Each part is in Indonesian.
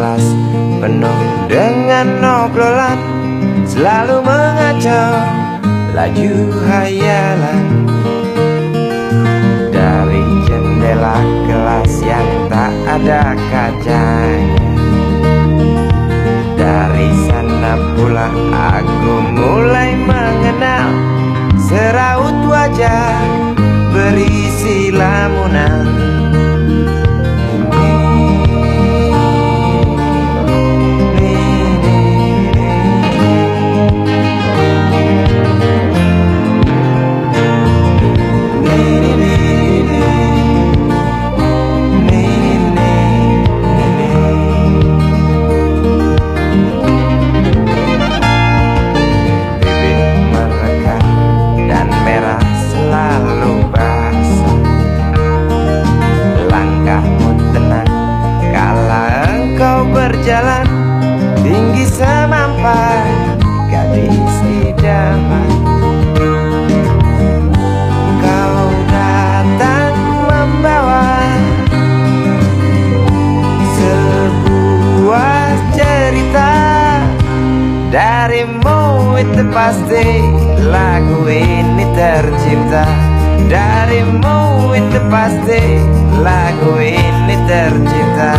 kelas penuh dengan obrolan, selalu mengacau laju hayalan. Dari jendela kelas yang tak ada kacanya, dari sana pula aku mulai mengenal seraut wajah berisi lamunan. Berjalan tinggi semampai gadis idaman, kau datang membawa sebuah cerita. Darimu itu pasti lagu ini tercipta. Darimu itu pasti lagu ini tercipta.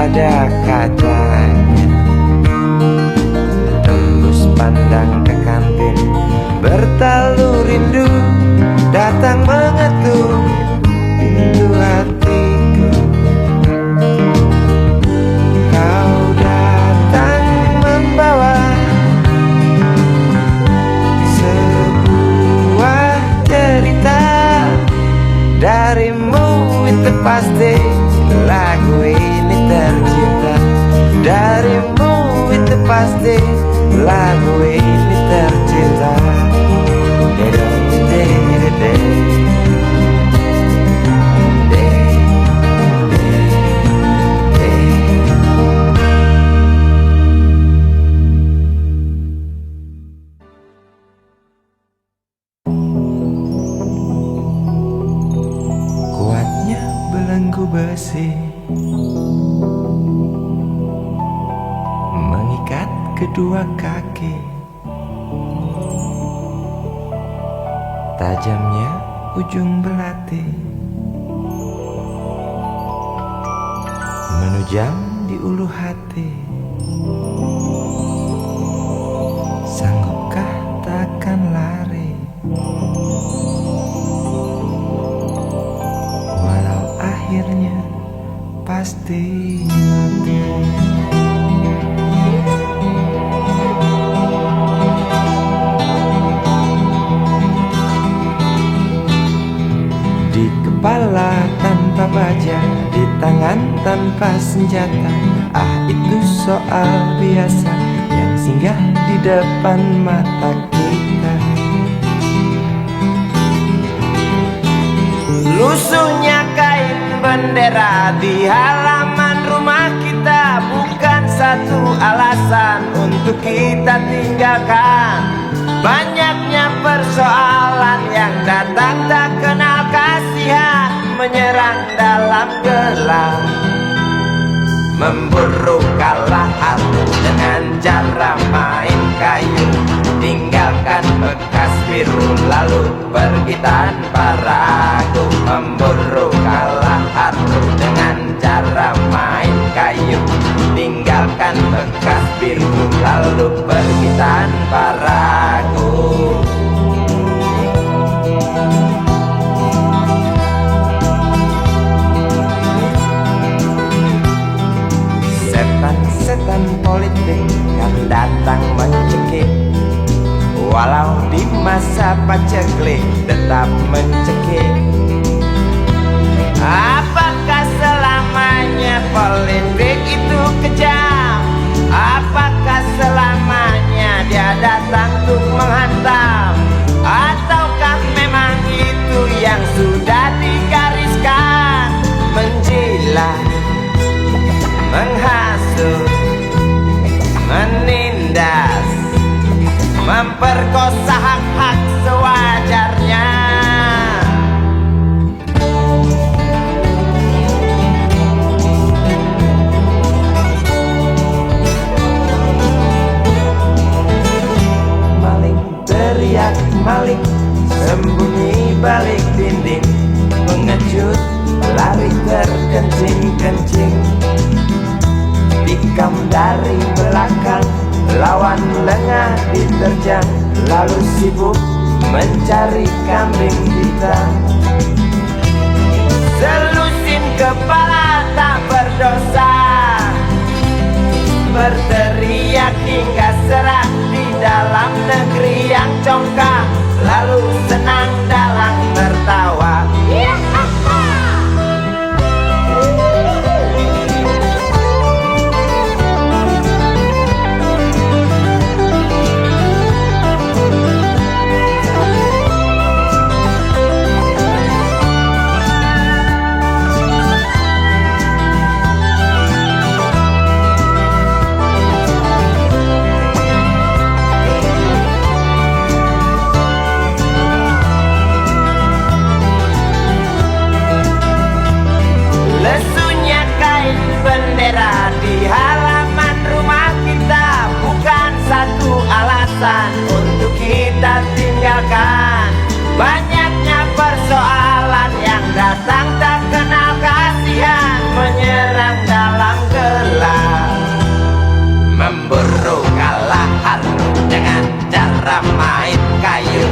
Ada kacanya, tembus pandang ke kantin, bertalu rindu datang mengetuk pintu hatiku. Kau datang membawa sebuah cerita. Darimu itu pasti lagu ini tercipta. Darimu itu pasti lagu ini tercipta. Kuatnya belenggu besi mengikat kedua kaki, tajamnya ujung belati menujam di ulu hati. Sanggupkah takkan lari, walau akhirnya pasti mati. Di kepala tanpa baja, di tangan tanpa senjata. Ah, itu soal biasa yang singgah di depan mata kita. Lusuhnya kain bendera di halaman rumah kita bukan satu alasan untuk kita tinggalkan. Banyaknya persoalan yang datang tak kenal kasihan, menyerang dalam gelap, memburu kalah aku dengan cara main kayu. Tinggalkan bekas biru lalu pergi tanpa ragu, memburu kalah aku dengan cara main kayu. Tinggalkan bekas biru lalu pergi tanpa ragu. setan-setan politik kan datang mencekik. Walau di masa paceklik tetap mencekik. Apakah selamanya politik itu kejam? Apakah selamanya dia datang untuk menghantam? Ataukah memang itu yang sudah digariskan? Menjilat, menghasut, menindas, memperkosa hak-hak sewajarnya. Maling teriak maling, sembunyi balik dinding, pengecut lari terkencing-kencing, tikam dari belakang, lawan lengah diterjang, lalu sibuk mencari kambing hitam. Selusin kepala tak berdosa, berteriak hingga serak di dalam negeri yang congkak, lalu senang dalam tertawa. Bendera di halaman rumah kita bukan satu alasan untuk kita tinggalkan. Banyaknya persoalan yang datang tak kenal kasihan, menyerang dalam gelap, memburu kalah halu dengan cara main kayu,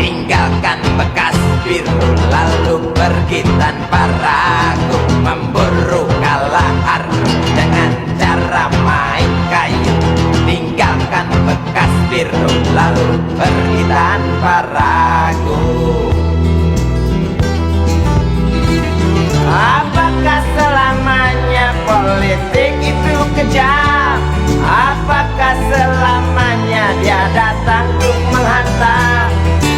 tinggalkan bekas biru lalu pergi tanpa ragu. Memburu kalah haru dengan cara main kayu, tinggalkan bekas biru lalu pergi tanpa ragu. Apakah selamanya politik itu kejam? Apakah selamanya dia datang untuk menghantam?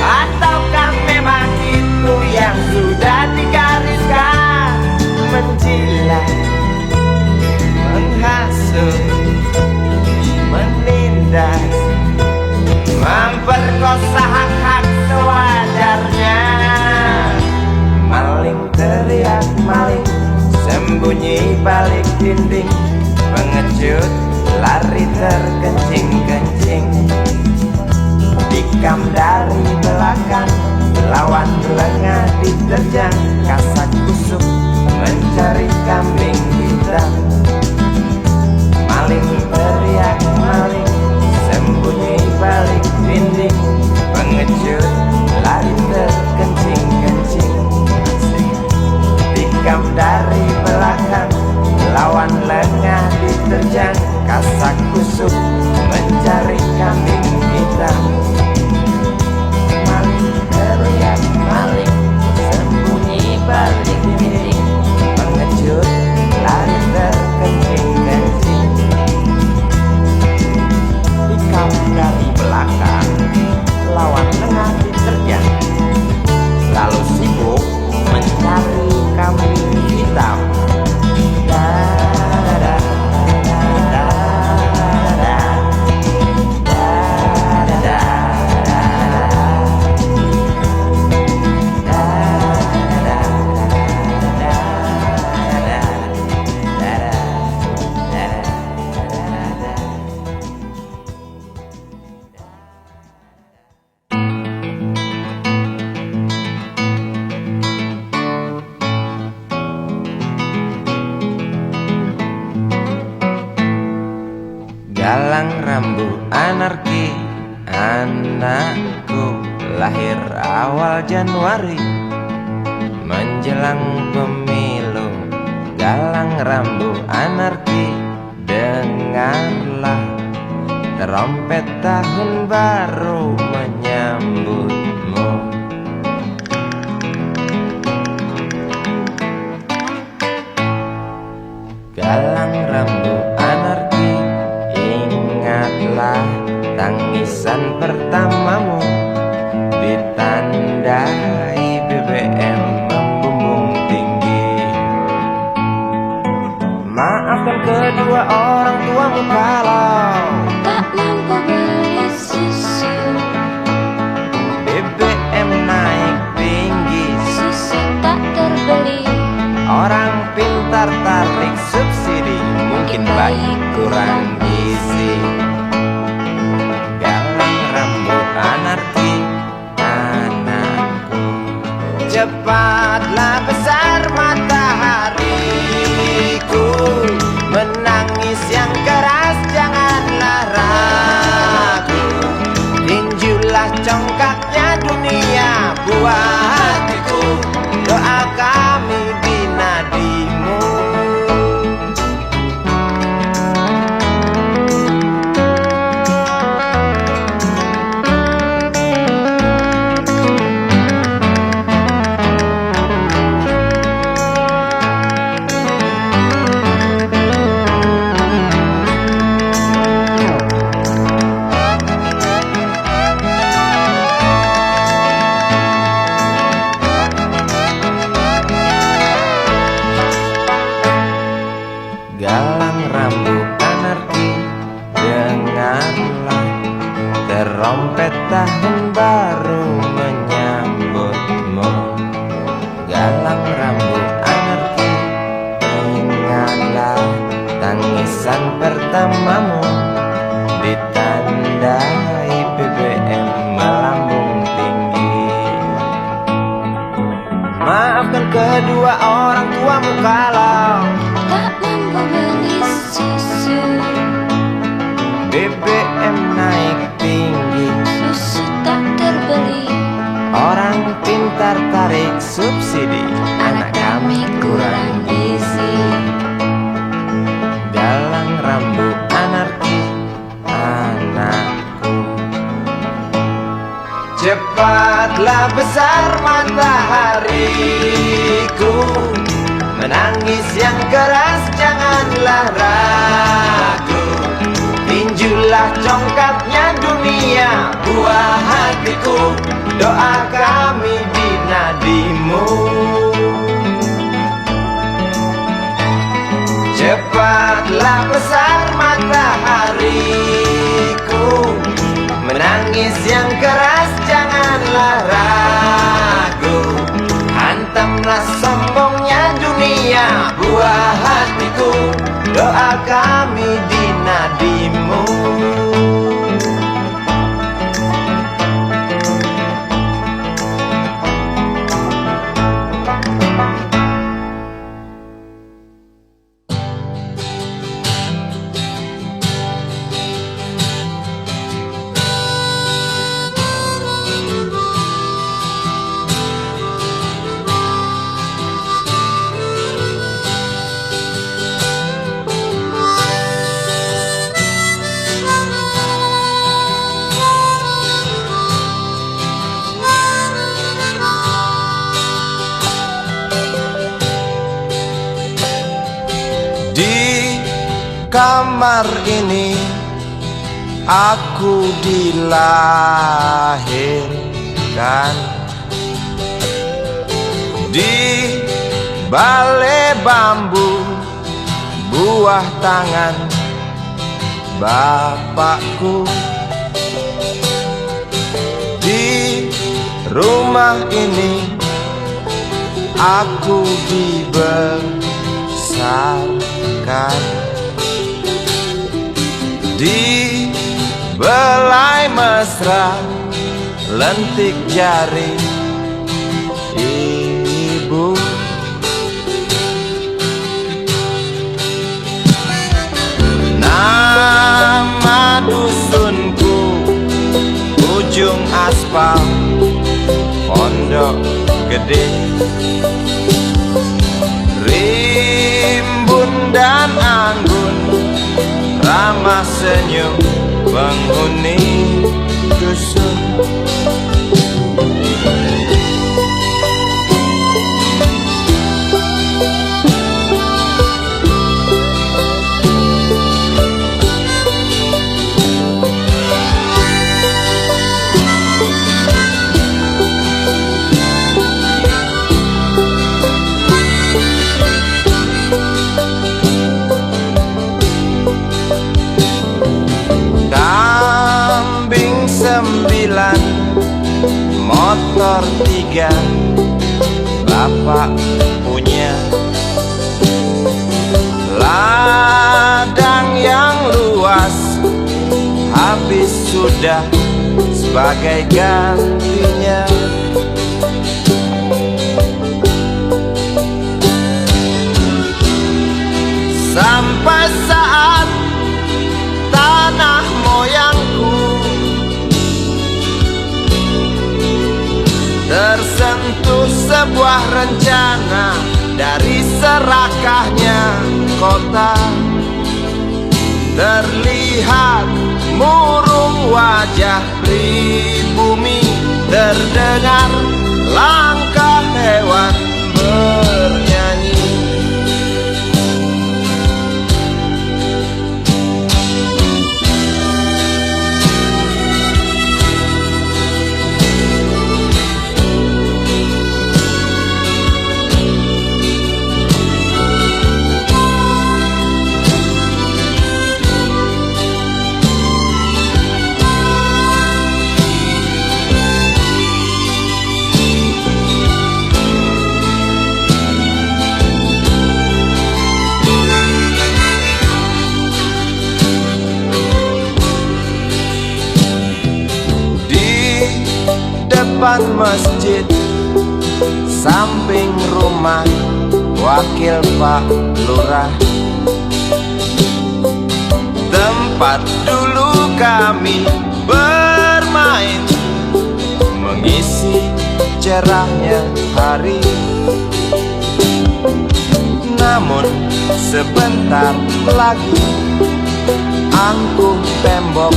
Ataukah memang itu yang sudah digariskan? Menjilat, menghasut, menindas, memperkosa hak-hak sewajarnya. Maling teriak maling, sembunyi balik dinding, pengecut lari terkencing-kencing, tikam dari belakang, lawan lengah diterjang, kasak kusuk mencari kambing hitam. Maling teriak maling, sembunyi balik dinding, pengecut lari terkencing-kencing, tikam dari belakang, lawan lengah diterjang, kasak kusuk mencari kambing hitam. Maling teriak maling, sembunyi balik dinding, pengecut lari terkencing-kencing, tikam dari belakang, lawan lengah diterjang, lalu sibuk mencari kambing hitam. Galang rambu anarki, anakku lahir awal Januari menjelang pemilu. Galang rambu anarki Terompet tahun baru menyambutmu. Galang rambut anarki, ingatlah tangisan pertamamu. Ditandai BBM membumbung tinggi. Maafkan kedua orang tuamu kalau tak mampu beli susu. BBM naik tinggi, Susu tak terbeli. orang pintar tarik subsidi, mungkin bayi kurang gizi. Galang rambut anarki, anakku. Cepatlah besar matahariku, menangis yang keras janganlah ragu. Tinjulah congkaknya dunia buah hatiku, doa kami di nadimu. Galang rambut anarki, dengarlah terompet tahun baru menyambutmu. Galang rambut anarki, ingatlah tangisan pertamamu. Ditandai BBM melambung tinggi. Maafkan kedua orang tuamu kalau Tak mampu beli susu. BBM naik tinggi, Susu tak terbeli. orang pintar tarik subsidi, anak kami kurang gizi. Galang rambut anarki, anakku. Cepatlah besar matahariku, menangis yang keras janganlah ragu. Tinjulah congkaknya dunia buah hatiku, doa kami di nadimu. Cepatlah besar matahariku, menangis yang keras janganlah ragu. Hantamlah sombongnya dunia buah hatiku, doa kami di nadimu. Di kamar ini aku dilahirkan, di balai bambu buah tangan bapakku. Di rumah ini aku dibesarkan, di belai mesra lentik jari ibu. Nama dusunku ujung aspal Pondok Gede. Rimbun dan anggun ramah senyum penghuni dusun. Kambing 9, motor 3, bapak punya. Ladang yang luas habis sudah sebagai gantinya. Sampai saat tanah moyangku tersentuh sebuah rencana dari serakahnya kota. Terlihat murung wajah pribumi, terdengar langkah hewan bernyanyi. Depan masjid, samping rumah wakil Pak Lurah, tempat dulu kami bermain, mengisi cerahnya hari. Namun sebentar lagi angkuh tembok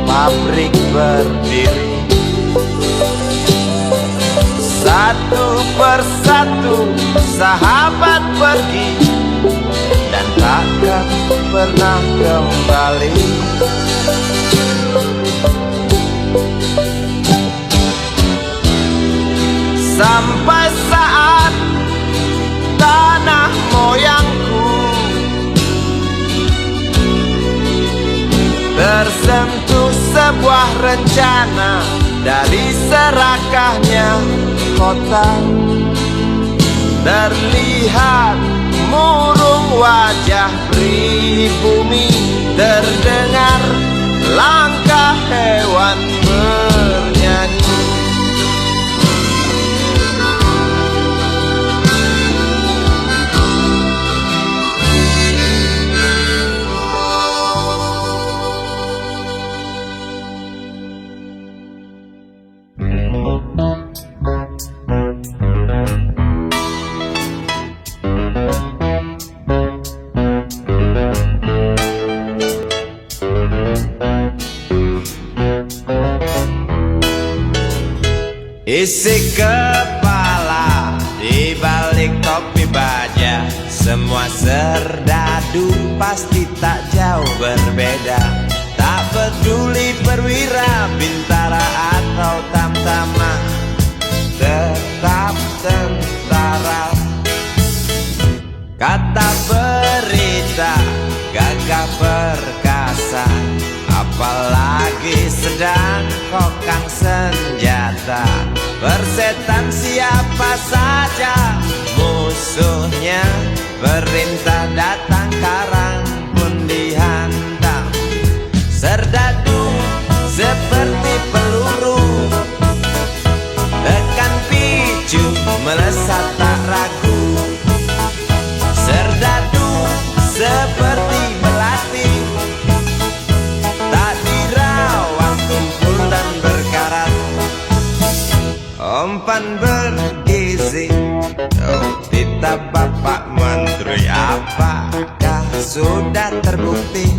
pabrik berdiri. Satu persatu sahabat pergi dan takkan pernah kembali. Sampai saat tanah moyangku tersentuh sebuah rencana dari serakahnya kota. Terlihat murung wajah pribumi, terdengar langkah hewan bernyanyi. Isi kepala di balik topi baja, semua serdadu pasti tak jauh berbeda. Tak peduli perwira, bintara atau tamtama, tetap tentara. Kata berita gagah perkasa, apalagi sedang kokang senjata. Persetan siapa saja musuhnya, perintah datang karang pun dihantam. Serdadu seperti peluru, tekan picu melesat tak ragu. Serdadu seperti melati, tak dirawat tumpul dan berkarat. Umpan bergizi, oh titah Bapak Menteri, apakah sudah terbukti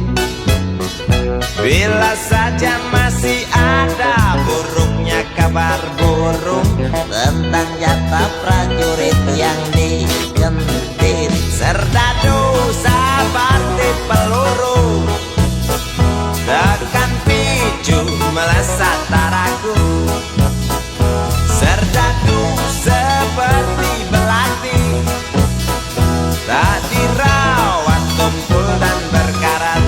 Bila saja masih ada buruknya kabar burung tentang jatah prajurit yang digentit. Serdadu seperti peluru tekan picu melesat tak ragu. Serdadu seperti belati tak dirawat tumpul dan berkarat.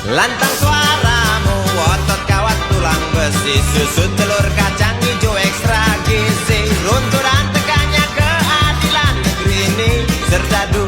Lantang suaramu, otot kawat tulang besi, susu telur kacang hijau ekstra gizi, runtuh dan tegaknya keadilan negeri ini. Serdadu